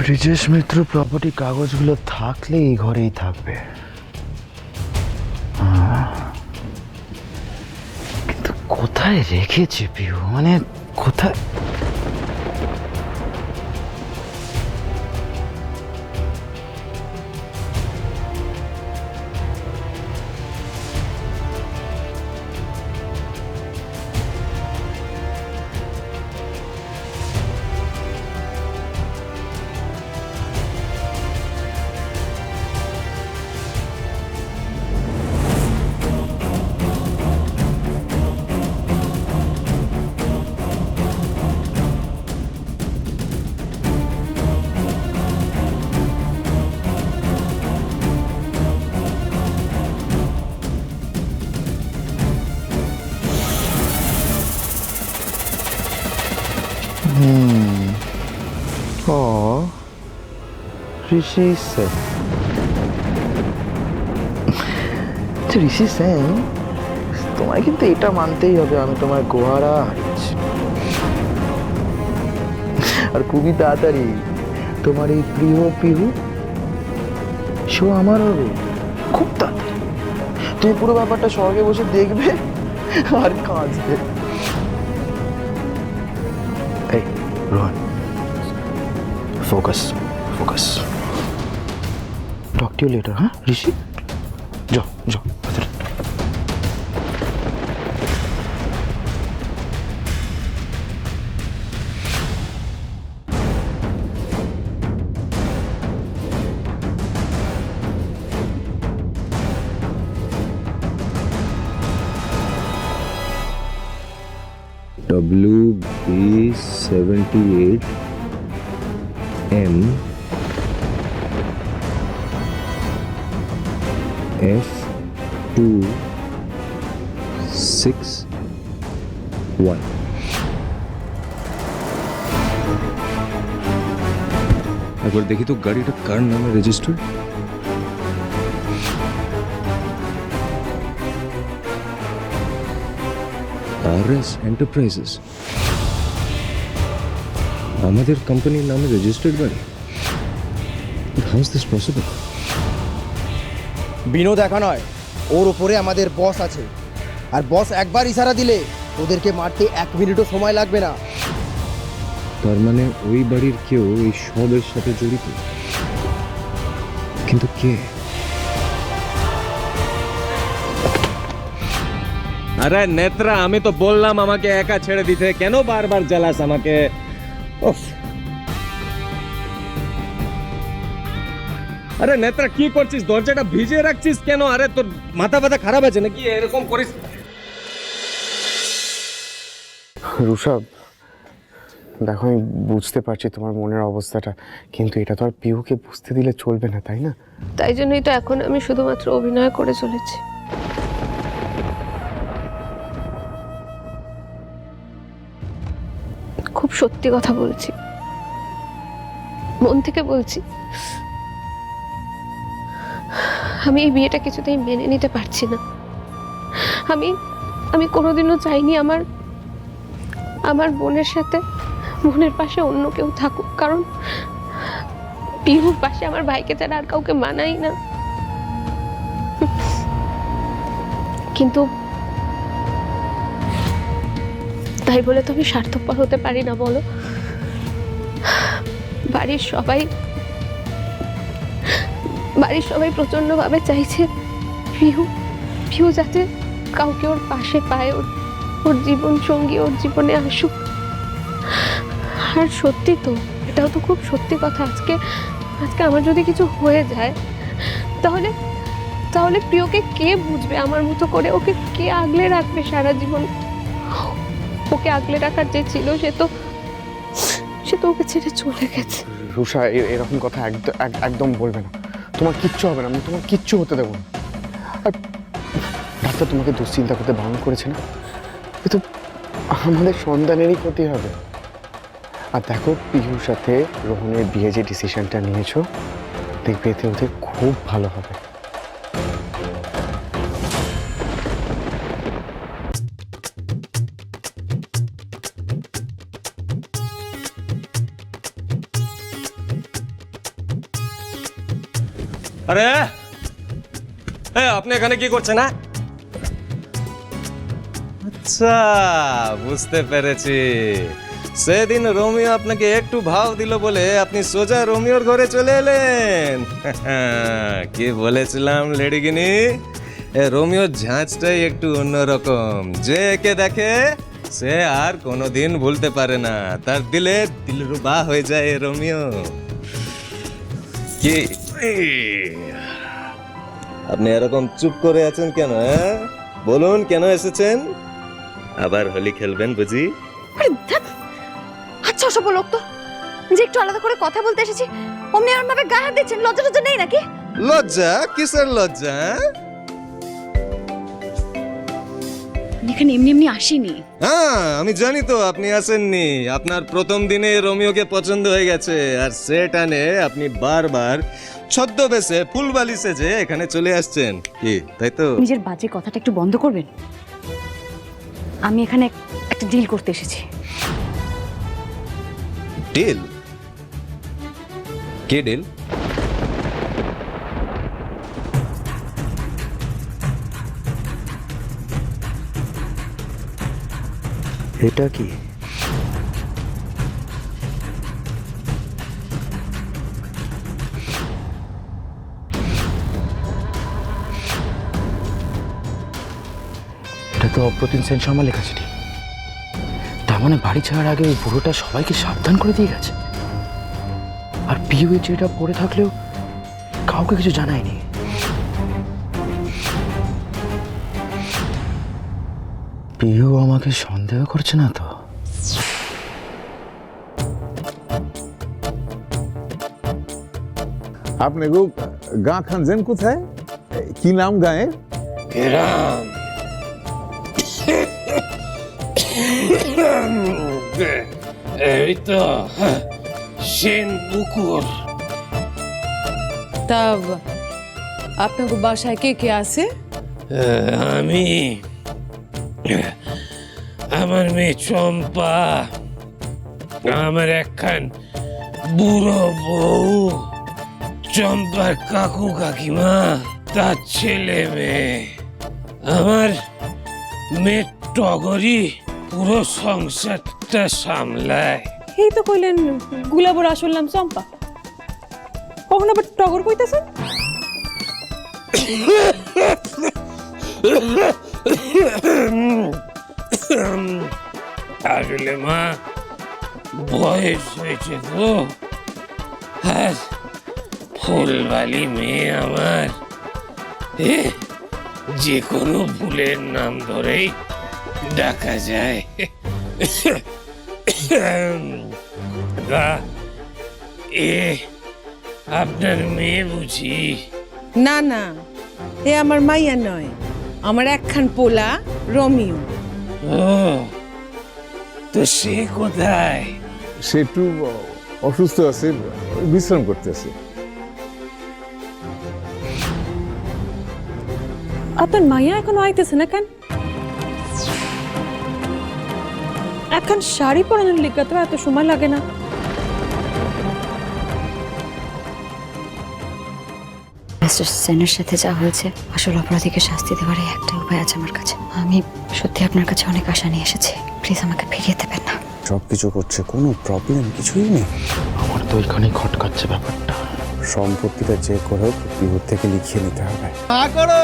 ব্রিজেশ মিত্র property কাগজগুলো থাকলে এই ঘরেই থাকবে, কিন্তু কোথায় রেখেছে পিউ, মানে কোথায়? Oh, ঋষি সেন। ঋষি সেন, তোমায় কিন্তু এটা মানতেই হবে, আমি তোমার গোহারা হারিয়েছি। আর খুবই তাড়াতাড়ি তোমার এই প্রিয় পিহু সে আমার হবে, খুব তাড়াতাড়ি। তুমি পুরো ব্যাপারটা স্বর্গে বসে দেখবে আর কাঁদবে। এই Rohan, focus focus. Talk to you later, হ্যাঁ ঋষি? যাও যাও ভেতরে। WB78M F261। একবার দেখি তো গাড়িটা কার নামে রেজিস্টার্ড। RS এন্টারপ্রাইজেস, আমাদের কোম্পানির নামে রেজিস্টার্ড গাড়ি। How is this possible? Binod একা নয়, ওর ওপরে আমাদের বস আছে, আর বস একবার ইশারা দিলে ওদেরকে মারতে 1 মিনিটও সময় লাগবে না। তার মানে ওই বাড়ির কেউ এই সবের সাথে জড়িত, কিন্তু কে? আরে নেত্রা, আমি তো বললাম আমাকে একা ছেড়ে দিতে, কেন বারবার জ্বালাস আমাকে? উফ। আরে নেত্রা, কি করছিস? দরজাটা ভিজিয়ে রাখছিস কেন? আরে তোর মাথা ব্যথা খারাপ আছে নাকি এরকম করিস? রুষভ, দেখো আমি বুঝতে পারছি তোমার মনের অবস্থাটা, কিন্তু এটা তো আর পিহুকে বুঝতে দিলে চলবে না, তাই না? তাই জন্যই তো এখন আমি শুধুমাত্র অভিনয় করে চলেছি। খুব সত্যি কথা বলছি, মন থেকে বলছি। আমি এই বিয়েটা কিছুতেই মেনে নিতে পারছি না। আমি আমি কোনোদিনও চাইনি আমার আমার বোনের সাথে, বোনের পাশে অন্য কেউ থাকুক, কারণ পিহুর পাশে আমার ভাইকে ছাড়া আর কাউকে মানাই না। কিন্তু তাই বলে তো আমি স্বার্থপর হতে পারি না, বলো? বাড়ির সবাই প্রচন্ডভাবে চাইছে পিহু যাতে কাউকে ওর পাশে পায়, ওর জীবন সঙ্গী ওর জীবনে আসুক। আর সত্যি তো, এটাও তো খুব সত্যি কথা। আজকে আমার যদি কিছু হয়ে যায়, তাহলে প্রিয়কে কে বুঝবে আমার মতো করে? ওকে কে আগলে রাখবে সারা জীবন? ওকে আগলে রাখার যে ছিল সে তো ওকে ছেড়ে চলে গেছে। রুষা, এরকম কথা একদম বলবে না। তোমার কিচ্ছু হবে না, আমি তোমার কিচ্ছু হতে দেবো না। আর ডাক্তার তোমাকে দুশ্চিন্তা করতে বারণ করেছে না? কিন্তু আমাদের সন্তানেরই ক্ষতি হবে। আর দেখো, পিহুর সাথে রোহনের বিয়ে যে ডিসিশনটা নিয়েছো, দেখবে এতে ওদের খুব ভালো হবে। আরে আপনি এখানে কি করছেন? না আচ্ছা, বুঝতে পেরেছি। সেদিন রোমিও আপনাকে একটু ভাव দিল বলে আপনি সোজা রোমিওর ঘরে চলে এলেন। কি বলেছিলাম লেডিগিনি, রোমিওর ঝাঁচটাই একটু অন্যরকম। যে একে দেখে সে আর কোনোদিন ভুলতে পারে না, তার দিলে দিলরুবা হয়ে যায় রোমিও। কি আপনি এরকম চুপ করে আছেন কেন? বলুন কেন এসেছেন? আবার হোলি খেলবেন বুঝি? আরে ধ্যাৎ, আচ্ছা অসভ্য লোক তো, যে একটু আলাদা করে কথা বলতে এসেছি অমনি এমন ভাবে গায়ে হাত দিচ্ছেন। লজ্জা টজ্জা নেই নাকি? লজ্জা? কিসের লজ্জা? এখানে এমনি এমনি আসিনি। হ্যাঁ, আমি জানি তো আপনি আসেননি। আপনার প্রথম দিনে রোমিওকে পছন্দ হয়ে গেছে, আর সেটানে আপনি বারবার ছদ্মবেশে ফুলবালি সেজে এখানে চলে আসছেন, কি তাই তো? নিজের বাজে কথাটা একটু বন্ধ করবেন? আমি এখানে একটা ডিল করতে এসেছি। ডিল? কি ডিল? এটা কি? এটা তো অপ্রতিম সেন শর্মা লেখা চিঠি। তার মানে বাড়ি ছাড়ার আগে ওই বুড়োটা সবাইকে সাবধান করে দিয়ে গেছে। আর পিউ এই চিঠিটা পড়ে থাকলেও কাউকে কিছু জানায়নি। পিউ আমাকে সন্দেহ করছে না তো? আপনি গো গা খানছেন কোথায়? কি নাম গায়ের? গ্রাম এই তো সেন পুকুর। তা আপনার বাসায় কে কে আছে? আমি, আমার মেয়ে চম্পা, আমার একখান বুড়ো বউ, চম্পার কাকু কাকিমা, তার ছেলে মেয়ে, আমার মেয়ে টগরি পুরো সংসারটা সামলায়। এই তো কইলেন গুলাবর আসল নাম চম্পা, কখন আবার টগর কইতেছেন? আসলে মা বয়স হয়েছে তো, আর ফুলবালি মেয়ে আমার যে কোনো ফুলের নাম ধরেই ডাকা যায়। আপনার মেয়ে বুঝি? না না, এ আমার মাইয়া নয়, আমার একখান পোলা রোমিও। ও, তো সে কোথায়? সে একটু অসুস্থ আছে, বিশ্রাম করতেছে। আপনার মাইয়া এখন আইতেছে না কেন? এখন শাড়ি পরানোর লিগা তো এত সময় লাগে না। মিস্টার সেনের সাথে যা হয়েছে, আসল অপরাধীকে শাস্তি দেওয়ার একটা উপায় আছে আমার কাছে। আমি সত্যি আপনার কাছে অনেক আশা নিয়ে এসেছি, প্লিজ আমাকে ফিরিয়ে দেবেন না। সব কিছু করছে, কোনো প্রবলেম কিছুই নেই। আমার তো ওইখানেই খটকাচ্ছে ব্যাপারটা। সম্পত্তিটা চেক করেও পিউর থেকে লিখিয়ে নিতে হবে। করো